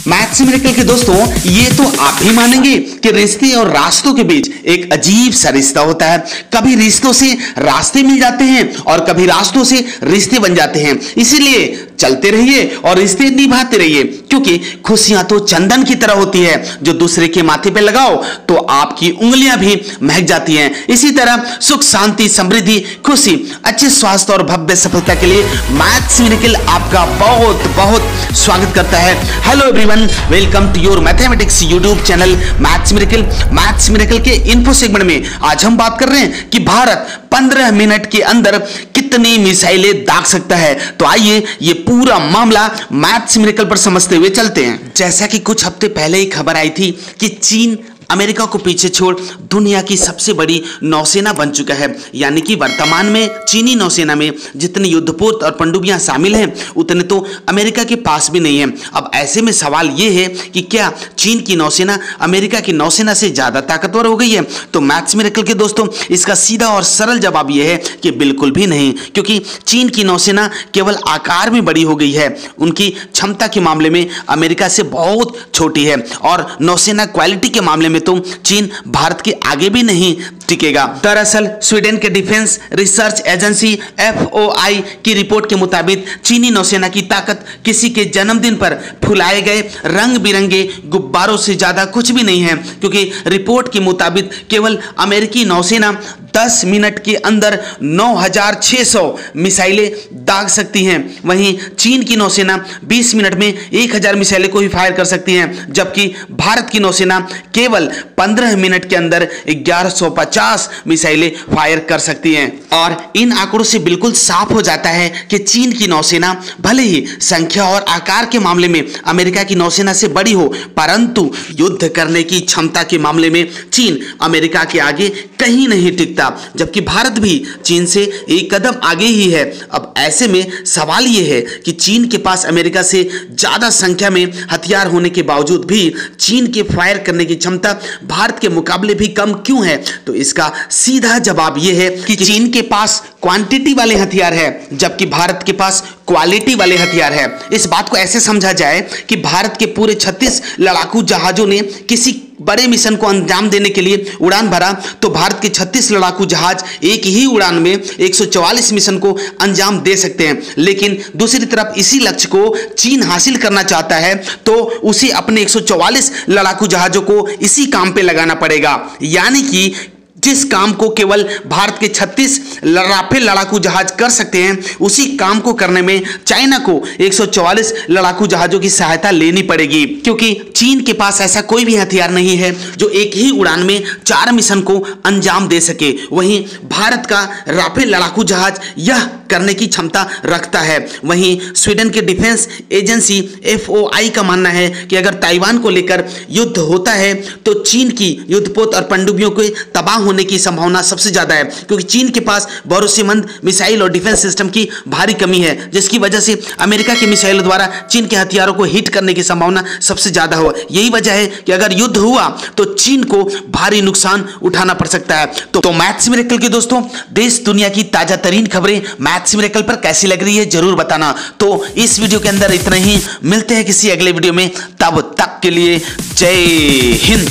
Maths मिरेकल के दोस्तों, ये तो आप भी मानेंगे कि रिश्ते और रास्तों के बीच एक अजीब सा रिश्ता होता है। कभी रिश्तों से रास्ते मिल जाते हैं और कभी रास्तों से रिश्ते बन जाते हैं। इसीलिए चलते रहिए और रिश्ते निभाते रहिए, क्योंकि खुशियां तो चंदन की तरह होती है, जो दूसरे के माथे पे लगाओ तो आपकी उंगलियां भी महक जाती हैं। इसी तरह सुख, शांति, समृद्धि, खुशी, अच्छे स्वास्थ्य और भव्य सफलता के लिए मैथ्स मिरेकल आपका बहुत बहुत स्वागत करता है। Hello everyone, welcome to your mathematics YouTube channel maths miracle. मैथ्स मिरेकल के इन्फो सेगमेंट में आज हम बात कर रहे हैं कि भारत 15 मिनट के अंदर कितनी मिसाइलें दाग सकता है। तो आइए ये पूरा मामला मैथ्स मिरेकल पर समझते हुए चलते हैं। जैसा कि कुछ हफ्ते पहले ही खबर आई थी कि चीन अमेरिका को पीछे छोड़ दुनिया की सबसे बड़ी नौसेना बन चुका है। यानी कि वर्तमान में चीनी नौसेना में जितने युद्धपोत और पनडुब्बियां शामिल हैं, उतने तो अमेरिका के पास भी नहीं है। अब ऐसे में सवाल यह है कि क्या चीन की नौसेना अमेरिका की नौसेना से ज्यादा ताकतवर हो गई है? तो मैथ्स मिरेकल के दोस्तों, इसका सीधा और सरल जवाब यह है कि बिल्कुल भी नहीं, क्योंकि चीन की नौसेना केवल आकार में बड़ी हो गई है। उनकी क्षमता के मामले में अमेरिका से बहुत छोटी है और नौसेना क्वालिटी के मामले में तो चीन भारत के आगे भी नहीं टिकेगा। दरअसल स्वीडन के डिफेंस रिसर्च एजेंसी FOI की रिपोर्ट के मुताबिक चीनी नौसेना की ताकत किसी के जन्मदिन पर फुलाए गए रंग बिरंगे गुब्बारों से ज्यादा कुछ भी नहीं है, क्योंकि रिपोर्ट के मुताबिक केवल अमेरिकी नौसेना 10 मिनट के अंदर 9600 मिसाइलें दाग सकती हैं। वहीं चीन की नौसेना 20 मिनट में 1000 मिसाइलें को ही फायर कर सकती हैं, जबकि भारत की नौसेना केवल 15 मिनट के अंदर 1150 मिसाइलें फायर कर सकती हैं। और इन आंकड़ों से बिल्कुल साफ हो जाता है कि चीन की नौसेना भले ही संख्या और आकार के मामले में अमेरिका की नौसेना से बड़ी हो, परंतु युद्ध करने की क्षमता के मामले में चीन अमेरिका के आगे कहीं नहीं टिकता, जबकि भारत भी चीन से एक कदम आगे ही है। अब ऐसे में सवाल यह है कि चीन के पास अमेरिका से ज्यादा संख्या में हथियार होने के बावजूद भी चीन के फायर करने की क्षमता भारत के मुकाबले भी कम क्यों है? तो इसका सीधा जवाब यह है कि चीन के पास क्वांटिटी वाले हथियार है, जबकि भारत के पास क्वालिटी वाले हथियार है। इस बात को ऐसे समझा जाए कि भारत के पूरे 36 लड़ाकू जहाजों ने किसी बड़े मिशन को अंजाम देने के लिए उड़ान भरा, तो भारत के 36 लड़ाकू जहाज एक ही उड़ान में 144 मिशन को अंजाम दे सकते हैं। लेकिन दूसरी तरफ इसी लक्ष्य को चीन हासिल करना चाहता है, तो उसे अपने 144 लड़ाकू जहाजों को इसी काम पे लगाना पड़ेगा। यानी कि जिस काम को केवल भारत के 36 राफेल लड़ाकू जहाज कर सकते हैं, उसी काम को करने में चाइना को 144 लड़ाकू जहाजों की सहायता लेनी पड़ेगी, क्योंकि चीन के पास ऐसा कोई भी हथियार नहीं है जो एक ही उड़ान में 4 मिशन को अंजाम दे सके। वहीं भारत का राफेल लड़ाकू जहाज यह करने की क्षमता रखता है। वहीं स्वीडन के डिफेंस एजेंसी FOI का मानना है कि अगर ताइवान को लेकर युद्ध होता है तो चीन की युद्धपोत और पनडुब्बियों के तबाह होने की संभावना सबसे ज्यादा है, क्योंकि चीन के पास भरोसेमंद मिसाइल और डिफेंस सिस्टम की भारी कमी है, जिसकी वजह से अमेरिका के मिसाइलों द्वारा चीन के हथियारों को हिट करने की संभावना सबसे ज्यादा हो। यही वजह है कि अगर युद्ध हुआ तो चीन को भारी नुकसान उठाना पड़ सकता है। तो मैथ्स मिरेकल के दोस्तों, देश दुनिया की ताजा तरीन खबरें मैथ्स मिरेकल पर कैसी लग रही है जरूर बताना। तो इस वीडियो के अंदर इतना ही, मिलते हैं किसी अगले वीडियो में, तब तक के लिए जय हिंद।